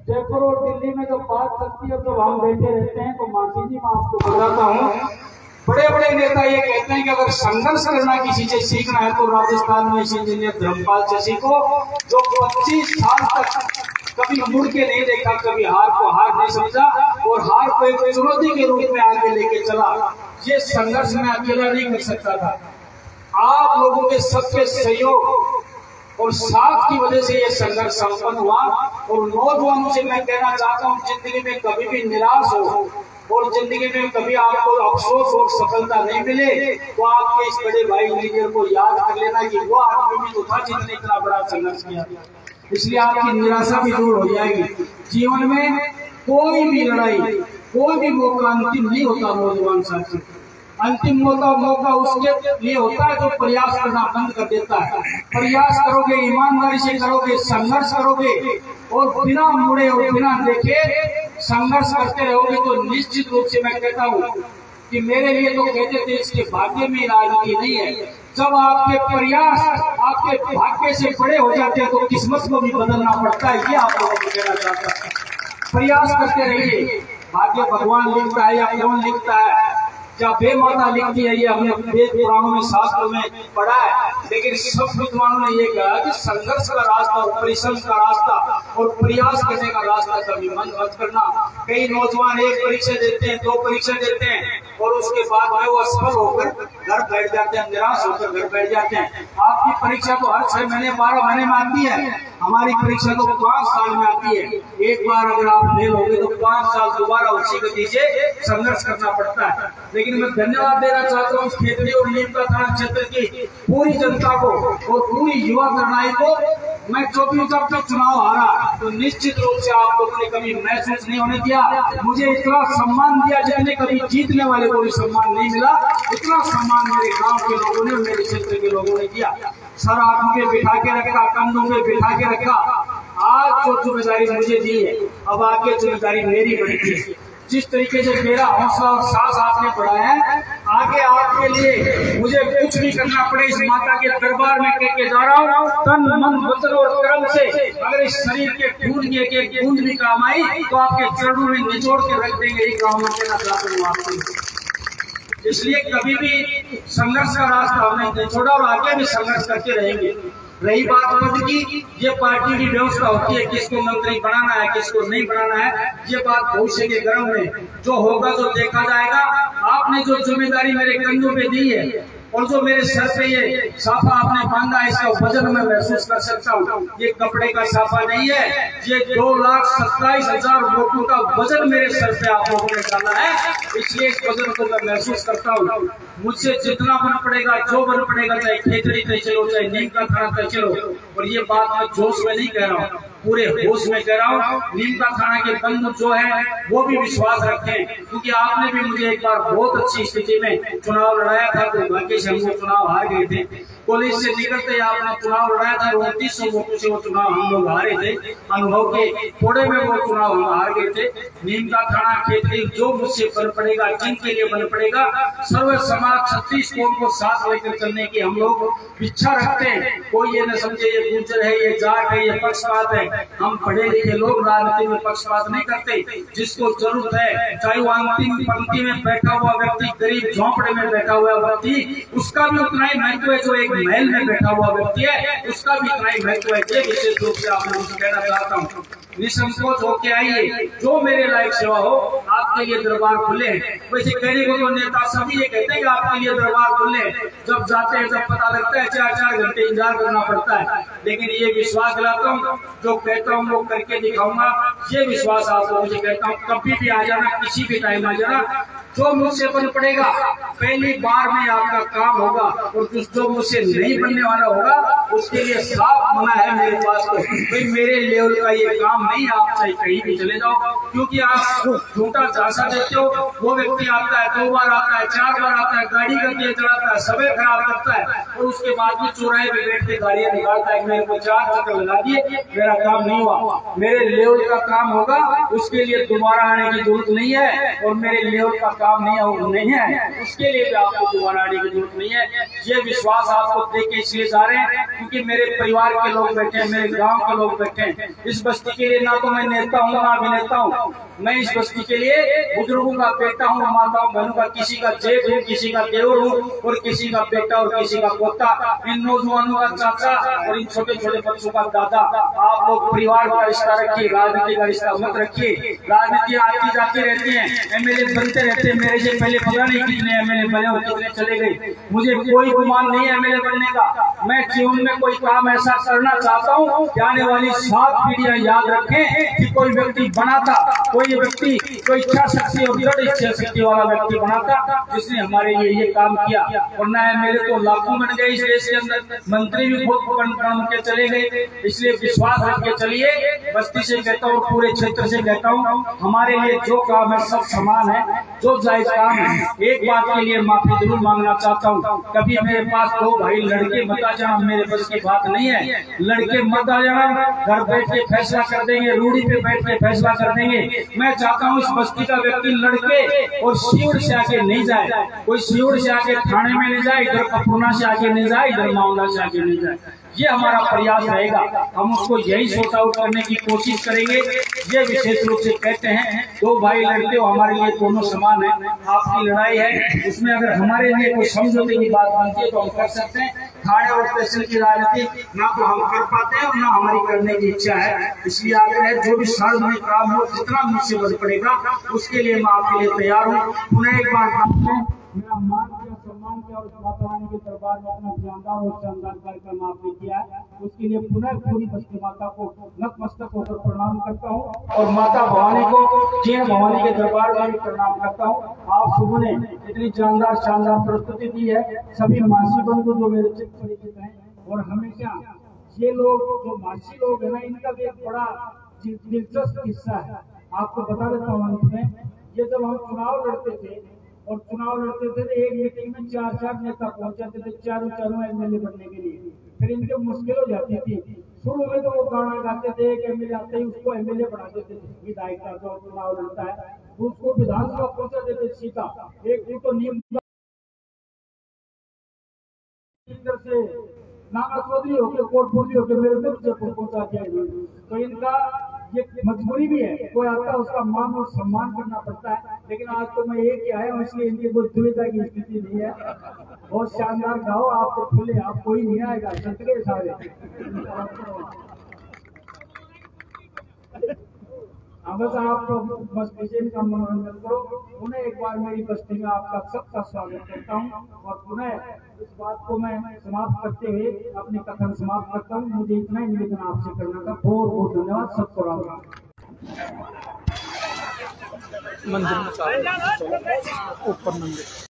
जयपुर और दिल्ली में जब बात लगती है तो हम बैठे रहते हैं, तो मासी जी मैं आपको बताता हूँ, बड़े बड़े नेता ये कहते हैं कि अगर संघर्ष करना किसी से सीखना है तो राजस्थान में इंजीनियर धर्मपाल से सीखो, जो 25 साल तक कभी मुड़ के नहीं देखा, कभी हार को हार नहीं समझा और हार को एक चुनौती के रूप में आगे लेके चला। ये संघर्ष में अकेला नहीं कर सकता था, आप लोगों के सबके सहयोग और साथ की वजह से ये संघर्ष संपन्न हुआ। और नौजवानों से मैं कहना चाहता हूँ, जिंदगी में कभी भी निराश हो और जिंदगी में कभी आपको अफसोस और सफलता नहीं मिले तो आपके इस बड़े भाई इंजीनियर को याद कर लेना कि वो आदमी भी तो था जिसने इतना बड़ा संघर्ष किया। इसलिए आपकी निराशा भी दूर हो जाएगी। जीवन में कोई भी लड़ाई, कोई भी मौका अंतिम नहीं होता नौजवान साथी। अंतिम मौका उसके लिए होता है जो प्रयास करना बंद कर देता है। प्रयास करोगे, ईमानदारी से करोगे, संघर्ष करोगे और बिना मुड़े और बिना देखे संघर्ष करते रहोगे तो निश्चित रूप से मैं कहता हूँ कि मेरे लिए तो कहते थे इसके भाग्य में राजनीति नहीं है। जब आपके प्रयास आपके भाग्य से बड़े हो जाते हैं तो किस्मत को भी बदलना पड़ता है। ये आप लोगों को कहना चाहता है। प्रयास करते रहिए, भाग्य भगवान लिखता है या कौन लिखता है या बेमाता लिखती है, ये हमने वेद पुराणों में शास्त्रों में पढ़ा है। लेकिन सब विद्वानों ने ये कहा कि संघर्ष का रास्ता और परिश्रम का रास्ता और प्रयास करने का रास्ता कभी बंद मत करना। कई नौजवान एक परीक्षा देते हैं, 2 परीक्षा देते हैं और उसके बाद में वो असफल होकर घर बैठ जाते हैं, निराश होकर घर बैठ जाते हैं। आपकी परीक्षा तो हर 6 महीने 12 महीने में आती है, हमारी परीक्षा तो 5 साल में आती है। एक बार अगर आप फेल हो गए तो 5 साल दोबारा उसी गति से संघर्ष करना पड़ता है। लेकिन मैं धन्यवाद देना चाहता हूँ खेतड़ी और नीमका थाना क्षेत्र की पूरी जनता को और पूरी युवा करनाई को। मैं चौथी जब तक चुनाव हारा तो निश्चित रूप से आप लोगों ने कभी महसूस नहीं होने दिया, मुझे इतना सम्मान दिया जितने कभी जीतने वाले को भी सम्मान नहीं मिला। इतना सम्मान मेरे गांव के लोगों ने, मेरे क्षेत्र के लोगों ने दिया। सर आंखों पे बिठा के रखा, कंधों पे बिठा के रखा। आज जो जिम्मेदारी मुझे दी है, अब आगे जिम्मेदारी मेरी बनेगी। जिस तरीके से मेरा हौसला और साहस आपने बढ़ाया है, आगे आपके लिए मुझे कुछ भी करना पड़े इस माता के दरबार में कह के जा रहा हूँ। तन मन वचन और कर्म से अगर इस शरीर के खून की एक बूंद भी काम आई तो आपके चरणों में निचोड़ के रख देंगे। एक गाँव में कहना चाहता हूँ आपको। इसलिए कभी भी संघर्ष का रास्ता हमने नहीं छोड़ा और आगे भी संघर्ष करते रहेंगे। रही बात पद की, ये पार्टी की व्यवस्था होती है, किसको मंत्री बनाना है किसको नहीं बनाना है, ये बात भविष्य के गर्भ में जो होगा जो देखा जाएगा। आपने जो जिम्मेदारी मेरे कंधों पे दी है और जो मेरे सर पे ये साफा आपने बांधा है, इसका वजन मैं महसूस कर सकता हूँ। ये कपड़े का साफा नहीं है, ये 2,27,000 वोटों का वजन मेरे सर पे आप लोगों ने डाला है। इसलिए इस वजन को मैं महसूस करता हूँ। मुझसे जितना बन पड़ेगा, जो बन पड़ेगा, चाहे खेतड़ी तय चलो, चाहे नीमका थाना तय चलो। और ये बात मैं जोश में नहीं कह रहा हूँ, पूरे होश में कह रहा हूँ। नीमका थाना के बंधु जो है वो भी विश्वास रखें, क्योंकि आपने भी मुझे एक बार बहुत अच्छी स्थिति में चुनाव लड़ाया था तो भाग्य से हम लोग चुनाव हार गए थे। कॉलेज से निकलते आपने चुनाव लड़ाया था, 2900 वोटों से वो चुनाव हम लोग हारे थे। अनुभव के थोड़े में वो चुनाव हम हार गए थे। नीमका थाना खेतड़ी जो मुझसे बन पड़ेगा, जिनके लिए बन पड़ेगा, सर्व समाज 36 कोण को साथ लेकर चलने की हम लोग इच्छा रखते हैं। कोई ये न समझे ये गुर्जर है, ये जाट है, ये पक्षपात है। हम पढ़े लिखे लोग राजनीति में पक्षपात नहीं करते। जिसको जरूरत है, चाहे वो अंतिम पंक्ति में बैठा हुआ व्यक्ति, गरीब झोंपड़े में बैठा हुआ व्यक्ति, उसका भी उतना ही महत्व है। जो एक महल में बैठा हुआ व्यक्ति है, उसका भी इतना ही महत्व है। ये विशेष रूप से आप लोगों से कहना चाहता हूँ। निसंकोच होके आइए, जो मेरे लायक सेवा हो, आपके लिए दरबार खुले हैं। वैसे कहने को तो नेता सभी ये कहते हैं कि आपके लिए दरबार खुले हैं, जब जाते हैं जब पता लगता है 4-4 घंटे इंतजार करना पड़ता है। लेकिन ये विश्वास दिलाता हूँ, जो कहता हूँ वो करके दिखाऊंगा। ये विश्वास आप लोगों से कहता हूँ, कभी भी आ जाना, किसी भी टाइम आ जाना। जो मुझसे बन पड़ेगा पहली बार में आपका काम होगा, और जो मुझसे नहीं बनने वाला होगा उसके लिए साफ मना है मेरे पास। तो भाई मेरे लेवल का ये काम नहीं, आप चाहे कहीं भी चले जाओ, क्योंकि आप झूठा झांसा देते हो। वो व्यक्ति आता है, 2 बार आता है, 4 बार आता है, गाड़ी का तेल चढ़ाता है, समय खराब करता है और उसके बाद भी चौराहे पे बैठ के गाड़ियां निकालता है। मेरे को 4 चक्कर लगा दिए, मेरा काम नहीं हुआ। मेरे लेवल का काम होगा, उसके लिए दोबारा आने की जरूरत नहीं है। और मेरे लेवल का काम नहीं है, उसके लिए भी आपको दोबारा आने की जरूरत नहीं है। ये विश्वास आपको दे के इसलिए जा रहे हैं क्योंकि मेरे परिवार के लोग बैठे हैं, मेरे गांव के लोग बैठे हैं। इस बस्ती के लिए ना तो मैं नेता हूँ ना अभिनेता हूँ, मैं इस बस्ती के लिए बुजुर्गों का बेटा हूँ, माताओं बहनों का, किसी का जेठ हूँ, किसी का देवर हूँ और किसी का बेटा और किसी का पोता, इन नौजवानों का चाचा और इन छोटे छोटे बच्चों का दादा। आप लोग परिवार का रिश्ता रखिए, राजनीति का रिश्ता मत रखिए। राजनीति आती जाती रहती है, एमएलए बनते रहते हैं। मेरे से पहले पता नहीं कितने एमएलए बने और कितने चले गए, मुझे कोई गुमान नहीं है एमएलए बनने का। मैं जीवन में कोई काम ऐसा करना चाहता हूँ कि आने वाली 7 पीढ़ियां याद रखें कि कोई व्यक्ति बना था, कोई व्यक्ति कोई इच्छा शक्ति और दृढ़ इच्छा शक्ति वाला व्यक्ति बना था जिसने हमारे लिए ये काम किया। वरना एमएलए तो लाखों बन गए इस देश के अंदर, मंत्री भी बहुत बन के चले गए। इसलिए विश्वास रख के चलिए। बस्ती से कहता हूँ, पूरे क्षेत्र से कहता हूँ, हमारे लिए जो काम है सब समान है, जो जायज काम है। एक बात के लिए माफी जरूर मांगना चाहता हूँ, कभी मेरे पास 2 भाई लड़के मत आ जाना, मेरे बस की बात नहीं है। लड़के मत आ जाना, घर बैठ के फैसला कर देंगे, रूढ़ी पे बैठ के फैसला कर देंगे। मैं चाहता हूँ इस बस्ती का व्यक्ति लड़के और शिवड़ से आगे नहीं जाए, कोई शिवड़ से आगे थाने में नहीं जाए, इधर कपूर्णा से आगे नहीं जाए, इधर मामला से आगे नहीं जाए। ये हमारा प्रयास रहेगा, हम उसको यही सॉर्ट आउट करने की कोशिश करेंगे। ये विशेष रूप से कहते हैं 2 भाई लड़ते हो, हमारे लिए दोनों समान है। आपकी लड़ाई है, उसमें अगर हमारे लिए कोई समझौते की बात बनती है तो हम कर सकते हैं। थाने और तहसील की राजनीति ना तो हम कर पाते हैं और ना हमारी करने की इच्छा है। इसलिए आगे है, जो भी सार्वजनिक काम हो, जितना मुझसे बन पड़ेगा उसके लिए मैं आपके लिए तैयार हूँ। पुनः एक बार मेरा मान किया, सम्मान किया और माता रानी के दरबार में अपना जानदार और शानदार कार्यक्रम आपने किया है, उसके लिए पुनः पूरी बस्ती माता को नतमस्तक होकर प्रणाम करता हूँ और माता भवानी को, जैन भवानी के दरबार में भी प्रणाम करता हूँ। आप सुबह ने इतनी जानदार शानदार प्रस्तुति दी है। सभी मासी बंधु जो मेरे चित्त परिचित हैं, और हमेशा ये लोग जो मासी लोग है ना, इनका भी एक बड़ा दिलचस्प किस्सा है, आपको बता देता हूँ अंत में। ये जब हम चुनाव लड़ते थे और चुनाव लड़ते थे तो एक मीटिंग में 4 नेता पहुंच जाते थे, चारों एमएलए बनने के लिए। फिर इनके मुश्किल हो जाती थी। शुरू में तो वो गाना गाते थे, एक एमएलए आते ही उसको एमएलए बना देते थे, विधायक का जो चुनाव लड़ता है उसको विधानसभा पहुंचा देते सीधा। एक तो नियम से नाना चौधरी होकर कोटपुरी होकर मेरे को पहुंचा दिया। तो इनका ये मजबूरी भी है, कोई आता है उसका मान और सम्मान करना पड़ता है। लेकिन आज तो मैं एक ही आया हूँ, इसलिए इनकी कोई दुविधा की स्थिति नहीं है। बहुत शानदार गाओ, आपको खुले, आप कोई नहीं आएगा, संतरे सारे। बस आप बस विजय का मनोरंजन करो। पुनः एक बार मेरी बस्ती में आपका सबका स्वागत करता हूँ और पुनः इस बात को मैं समाप्त करते हुए अपने कथन समाप्त करता हूँ। मुझे इतना ही निवेदन आपसे करने का, बहुत बहुत धन्यवाद। सबको राम राम। मंदिर में ऊपर मंदिर